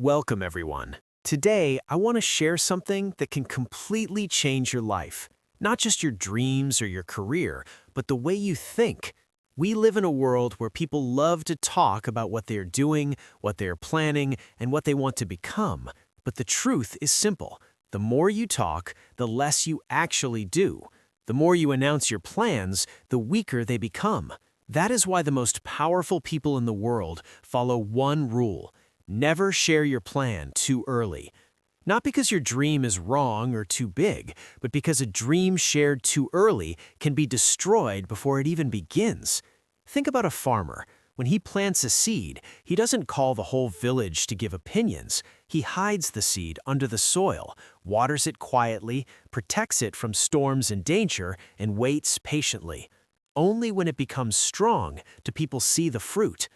Welcome, everyone. Today, I want to share something that can completely change your life. Not just your dreams or your career, but the way you think. We live in a world where people love to talk about what they're doing, what they're planning, and what they want to become. But the truth is simple. The more you talk, the less you actually do. The more you announce your plans, the weaker they become. That is why the most powerful people in the world follow one rule: never share your plan too early. Not because your dream is wrong or too big, but because a dream shared too early can be destroyed before it even begins. Think about a farmer. When he plants a seed, he doesn't call the whole village to give opinions. He hides the seed under the soil, waters it quietly, protects it from storms and danger, and waits patiently. Only when it becomes strong do people see the fruit.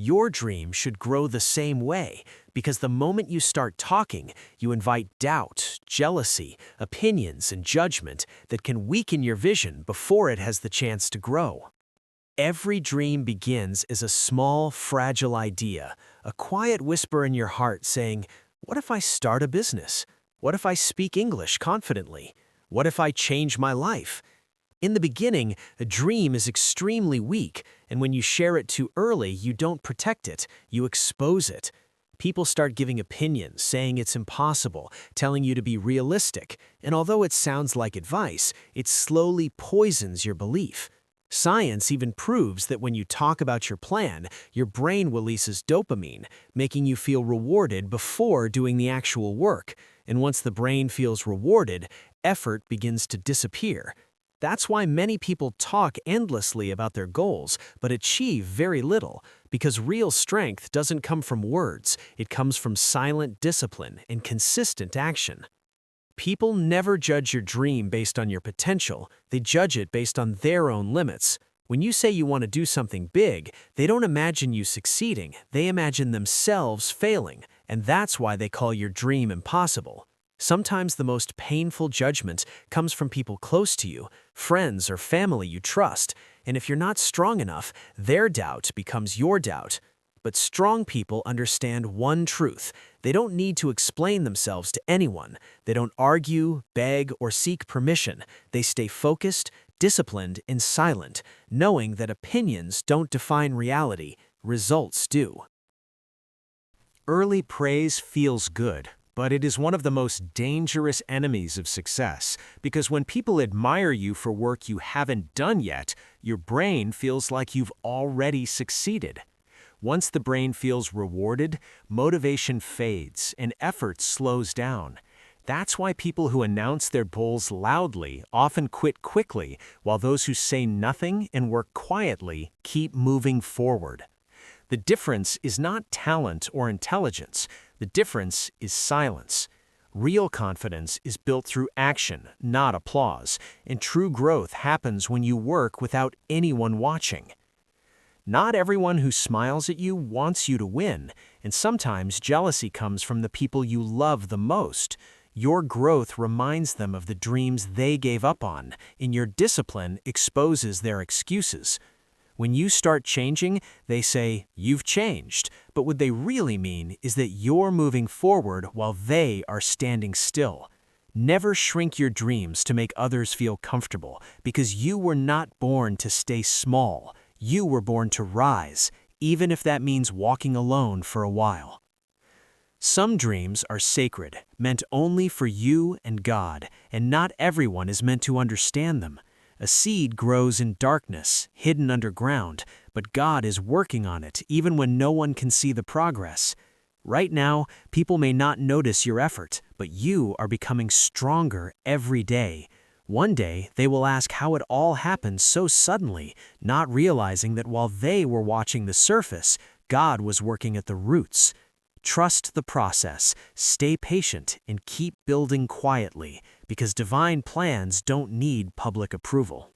Your dream should grow the same way, because the moment you start talking, you invite doubt, jealousy, opinions, and judgment that can weaken your vision before it has the chance to grow. Every dream begins as a small, fragile idea, a quiet whisper in your heart saying, "What if I start a business? What if I speak English confidently? What if I change my life?" In the beginning, a dream is extremely weak, and when you share it too early, you don't protect it, you expose it. People start giving opinions, saying it's impossible, telling you to be realistic, and although it sounds like advice, it slowly poisons your belief. Science even proves that when you talk about your plan, your brain releases dopamine, making you feel rewarded before doing the actual work. And once the brain feels rewarded, effort begins to disappear. That's why many people talk endlessly about their goals, but achieve very little, because real strength doesn't come from words, it comes from silent discipline and consistent action. People never judge your dream based on your potential, they judge it based on their own limits. When you say you want to do something big, they don't imagine you succeeding, they imagine themselves failing, and that's why they call your dream impossible. Sometimes the most painful judgment comes from people close to you, friends or family you trust, and if you're not strong enough, their doubt becomes your doubt. But strong people understand one truth: they don't need to explain themselves to anyone. They don't argue, beg, or seek permission. They stay focused, disciplined, and silent, knowing that opinions don't define reality, results do. Early praise feels good, but it is one of the most dangerous enemies of success, because when people admire you for work you haven't done yet, your brain feels like you've already succeeded. Once the brain feels rewarded, motivation fades and effort slows down. That's why people who announce their goals loudly often quit quickly, while those who say nothing and work quietly keep moving forward. The difference is not talent or intelligence. The difference is silence. Real confidence is built through action, not applause, and true growth happens when you work without anyone watching. Not everyone who smiles at you wants you to win, and sometimes jealousy comes from the people you love the most. Your growth reminds them of the dreams they gave up on, and your discipline exposes their excuses. When you start changing, they say, "You've changed," but what they really mean is that you're moving forward while they are standing still. Never shrink your dreams to make others feel comfortable, because you were not born to stay small. You were born to rise, even if that means walking alone for a while. Some dreams are sacred, meant only for you and God, and not everyone is meant to understand them. A seed grows in darkness, hidden underground, but God is working on it even when no one can see the progress. Right now, people may not notice your effort, but you are becoming stronger every day. One day, they will ask how it all happened so suddenly, not realizing that while they were watching the surface, God was working at the roots. Trust the process, stay patient, and keep building quietly, because divine plans don't need public approval.